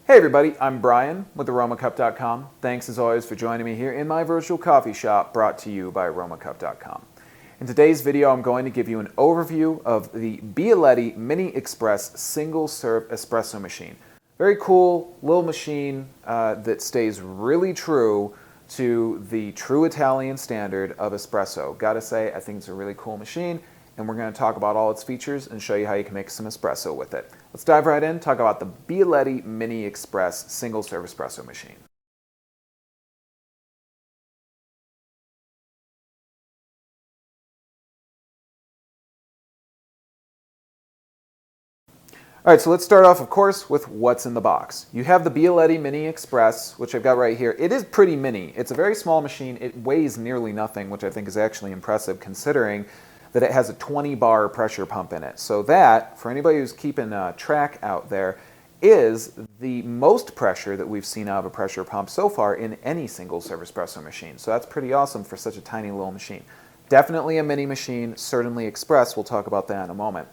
Hey everybody, I'm Brian with Aromacup.com. Thanks as always for joining me here in my virtual coffee shop brought to you by Aromacup.com. In today's video, I'm going to give you an overview of the Bialetti Mini Express single-serve espresso machine. Very cool little machine that stays really true to the true Italian standard of espresso. Gotta say, I think it's a really cool machine, and we're going to talk about all its features and show you how you can make some espresso with it. Let's dive right in, talk about the Bialetti Mini Express single-serve espresso machine. All right, so let's start off, of course, with what's in the box. You have the Bialetti Mini Express, which I've got right here. It is pretty mini. It's a very small machine. It weighs nearly nothing, which I think is actually impressive considering that it has a 20-bar pressure pump in it. So that, for anybody who's keeping track out there, is the most pressure that we've seen out of a pressure pump so far in any single-serve espresso machine. So that's pretty awesome for such a tiny little machine. Definitely a mini machine, certainly express. We'll talk about that in a moment.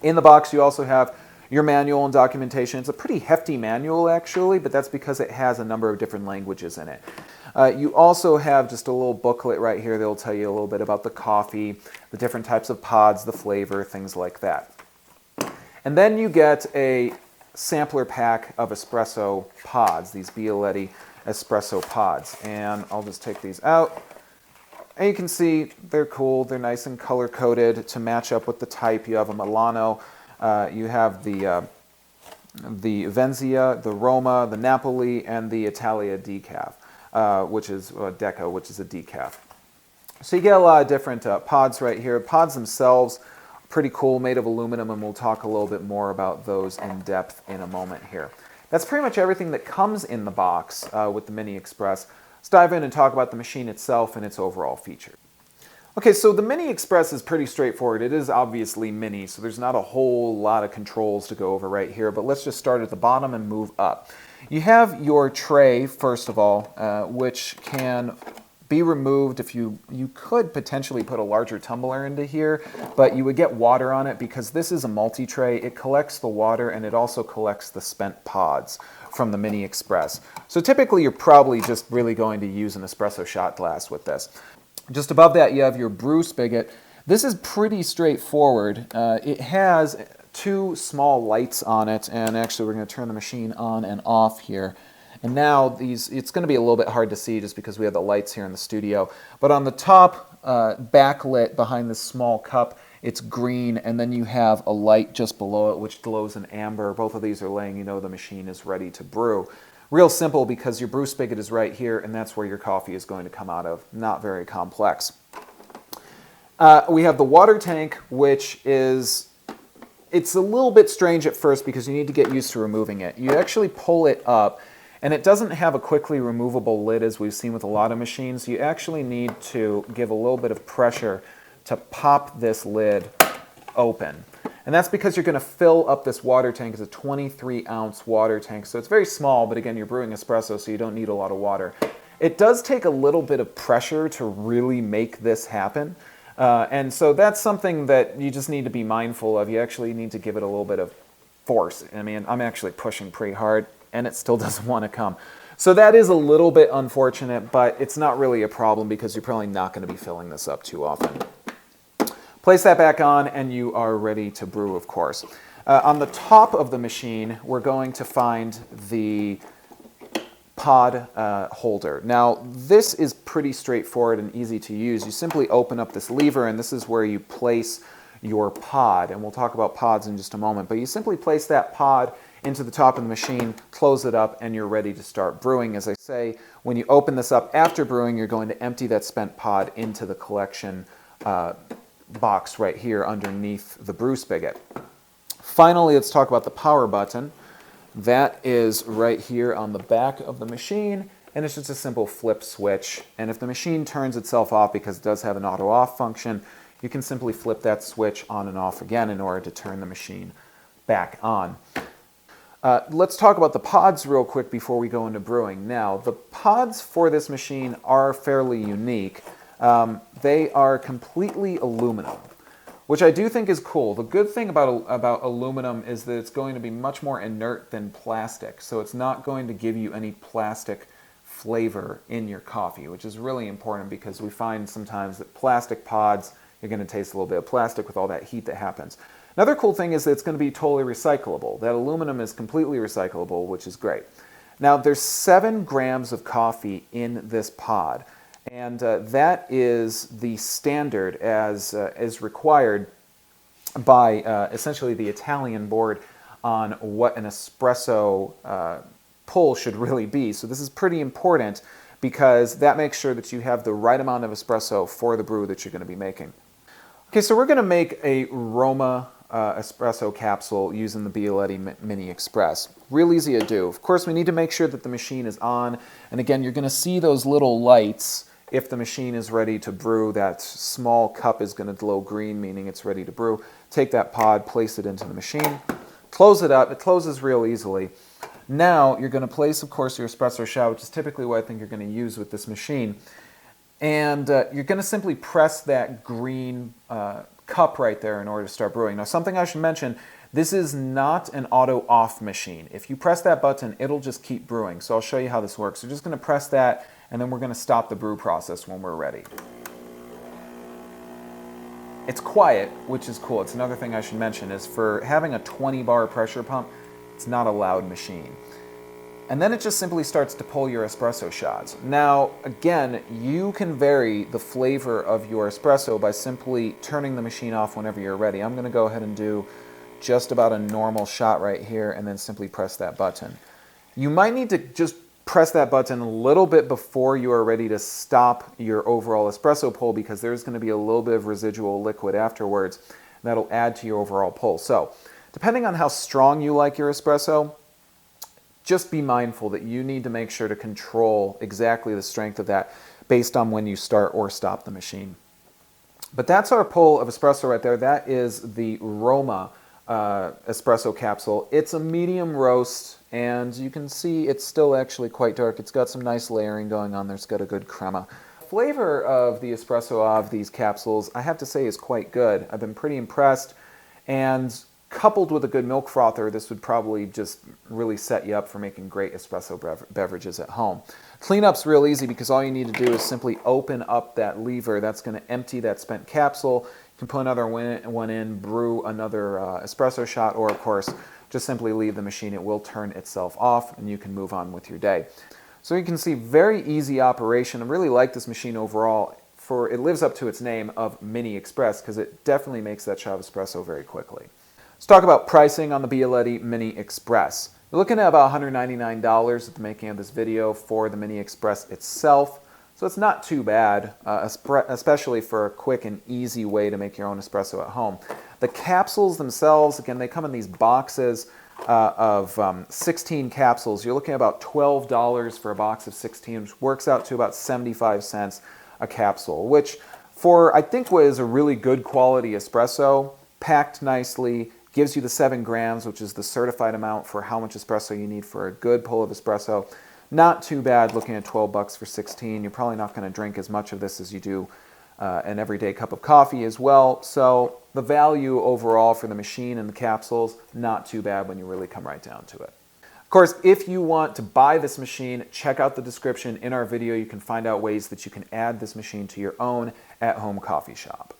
In the box, you also have your manual and documentation. It's a pretty hefty manual, actually, but that's because it has a number of different languages in it. You also have just a little booklet right here that will tell you a little bit about the coffee, the different types of pods, the flavor, things like that. And then you get a sampler pack of espresso pods, these Bialetti espresso pods. And I'll just take these out. And you can see they're cool. They're nice and color-coded to match up with the type. You have a Milano, you have the Venzia, the Roma, the Napoli, and the Italia decaf. Which is Deco, which is a decaf. So you get a lot of different pods right here. Pods themselves, pretty cool, made of aluminum, and we'll talk a little bit more about those in depth in a moment here. That's pretty much everything that comes in the box with the Mini Express. Let's dive in and talk about the machine itself and its overall features. Okay, so the Mini Express is pretty straightforward. It is obviously mini, so there's not a whole lot of controls to go over right here, but let's just start at the bottom and move up. You have your tray, first of all, which can be removed if you could potentially put a larger tumbler into here, but you would get water on it because this is a multi-tray. It collects the water and it also collects the spent pods from the Mini Express. So typically you're probably just really going to use an espresso shot glass with this. Just above that you have your brew spigot. This is pretty straightforward. It has two small lights on it, and actually we're going to turn the machine on and off here. And now it's going to be a little bit hard to see just because we have the lights here in the studio. But on the top backlit behind this small cup, it's green, and then you have a light just below it which glows in amber. Both of these are letting you know the machine is ready to brew. Real simple because your brew spigot is right here, and that's where your coffee is going to come out of. Not very complex. We have the water tank, which is... It's a little bit strange at first because you need to get used to removing it. You actually pull it up, and it doesn't have a quickly removable lid as we've seen with a lot of machines. You actually need to give a little bit of pressure to pop this lid open. And that's because you're going to fill up this water tank. It's a 23-ounce water tank, so it's very small, but again, you're brewing espresso, so you don't need a lot of water. It does take a little bit of pressure to really make this happen. And so that's something that you just need to be mindful of. You actually need to give it a little bit of force. I mean, I'm actually pushing pretty hard, and it still doesn't want to come. So that is a little bit unfortunate, but it's not really a problem because you're probably not going to be filling this up too often. Place that back on, and you are ready to brew, of course. On the top of the machine, we're going to find the pod holder. Now this is pretty straightforward and easy to use. You simply open up this lever, and this is where you place your pod, and we'll talk about pods in just a moment, but you simply place that pod into the top of the machine, close it up, and you're ready to start brewing. As I say, when you open this up after brewing, you're going to empty that spent pod into the collection box right here underneath the brew spigot. Finally, let's talk about the power button. That is right here on the back of the machine, and it's just a simple flip switch. And if the machine turns itself off because it does have an auto off function, you can simply flip that switch on and off again in order to turn the machine back on. Let's talk about the pods real quick before we go into brewing. Now, the pods for this machine are fairly unique. They are completely aluminum, which I do think is cool. The good thing about aluminum is that it's going to be much more inert than plastic, so it's not going to give you any plastic flavor in your coffee, which is really important because we find sometimes that plastic pods, you're going to taste a little bit of plastic with all that heat that happens. Another cool thing is that it's going to be totally recyclable. That aluminum is completely recyclable, which is great. Now, there's 7 grams of coffee in this pod, and that is the standard as is required by essentially the Italian board on what an espresso pull should really be. So this is pretty important because that makes sure that you have the right amount of espresso for the brew that you're going to be making. Okay, so we're going to make a Roma espresso capsule using the Bialetti Mini Express. Real easy to do. Of course, we need to make sure that the machine is on. And again, you're going to see those little lights if the machine is ready to brew. That small cup is going to glow green, meaning it's ready to brew. Take that pod, place it into the machine, close it up. It closes real easily. Now, you're going to place, of course, your espresso shot, which is typically what I think you're going to use with this machine. And you're going to simply press that green cup right there in order to start brewing. Now, something I should mention, this is not an auto-off machine. If you press that button, it'll just keep brewing. So I'll show you how this works. We're just going to press that, and then we're going to stop the brew process when we're ready. It's quiet, which is cool. It's another thing I should mention is for having a 20-bar pressure pump, it's not a loud machine. And then it just simply starts to pull your espresso shots. Now, again, you can vary the flavor of your espresso by simply turning the machine off whenever you're ready. I'm going to go ahead and do just about a normal shot right here and then simply press that button. You might need to just press that button a little bit before you are ready to stop your overall espresso pull because there's going to be a little bit of residual liquid afterwards that'll add to your overall pull. So, depending on how strong you like your espresso, just be mindful that you need to make sure to control exactly the strength of that based on when you start or stop the machine. But that's our pull of espresso right there. That is the Roma espresso capsule. It's a medium roast, and you can see it's still actually quite dark. It's got some nice layering going on there. It's got a good crema. The flavor of the espresso of these capsules, I have to say, is quite good. I've been pretty impressed, and coupled with a good milk frother, this would probably just really set you up for making great espresso beverages at home. Cleanup's real easy because all you need to do is simply open up that lever. That's going to empty that spent capsule. You can put another one in, brew another espresso shot, or of course, just simply leave the machine. It will turn itself off and you can move on with your day. So you can see very easy operation. I really like this machine overall. For it lives up to its name of Mini Express because it definitely makes that shot of espresso very quickly. Let's talk about pricing on the Bialetti Mini Express. You're looking at about $199 at the making of this video for the Mini Express itself. So it's not too bad, especially for a quick and easy way to make your own espresso at home. The capsules themselves, again, they come in these boxes of 16 capsules. You're looking at about $12 for a box of 16, which works out to about 75 cents a capsule, which for I think what is a really good quality espresso, packed nicely, gives you the 7 grams, which is the certified amount for how much espresso you need for a good pull of espresso. Not too bad looking at 12 bucks for 16. You're probably not going to drink as much of this as you do an everyday cup of coffee as well. So the value overall for the machine and the capsules, not too bad when you really come right down to it. Of course, if you want to buy this machine, check out the description in our video. You can find out ways that you can add this machine to your own at-home coffee shop.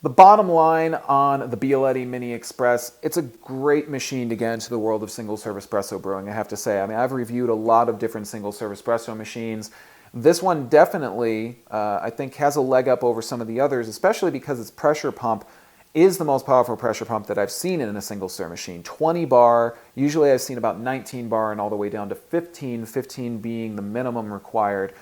The bottom line on the Bialetti Mini Express, it's a great machine to get into the world of single-serve espresso brewing, I have to say. I mean, I've reviewed a lot of different single-serve espresso machines. This one definitely, I think, has a leg up over some of the others, especially because its pressure pump is the most powerful pressure pump that I've seen in a single-serve machine. 20 bar, usually I've seen about 19 bar and all the way down to 15, 15 being the minimum required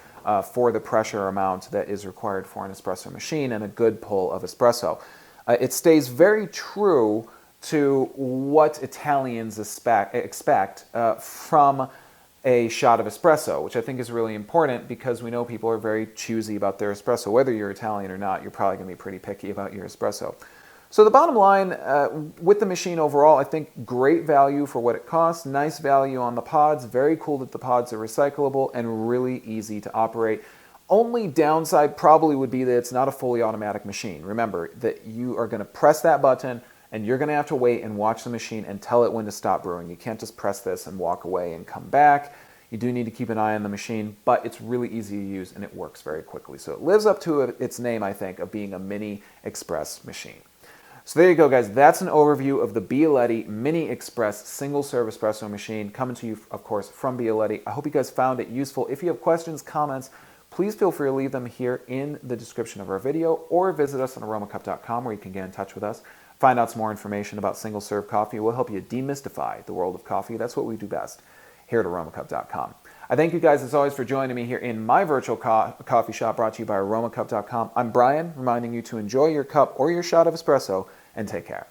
for the pressure amount that is required for an espresso machine and a good pull of espresso. It stays very true to what Italians expect from a shot of espresso, which I think is really important because we know people are very choosy about their espresso. Whether you're Italian or not, you're probably going to be pretty picky about your espresso. So the bottom line with the machine overall, I think great value for what it costs, nice value on the pods, very cool that the pods are recyclable and really easy to operate. Only downside probably would be that it's not a fully automatic machine. Remember that you are going to press that button and you're going to have to wait and watch the machine and tell it when to stop brewing. You can't just press this and walk away and come back. You do need to keep an eye on the machine, but it's really easy to use and it works very quickly. So it lives up to its name, I think, of being a mini express machine. So there you go, guys. That's an overview of the Bialetti Mini Express Single Serve Espresso Machine, coming to you, of course, from Bialetti. I hope you guys found it useful. If you have questions, comments, please feel free to leave them here in the description of our video or visit us on Aromacup.com where you can get in touch with us, find out some more information about single serve coffee. We'll help you demystify the world of coffee. That's what we do best here at Aromacup.com. I thank you guys, as always, for joining me here in my virtual coffee shop brought to you by Aromacup.com. I'm Brian, reminding you to enjoy your cup or your shot of espresso and take care.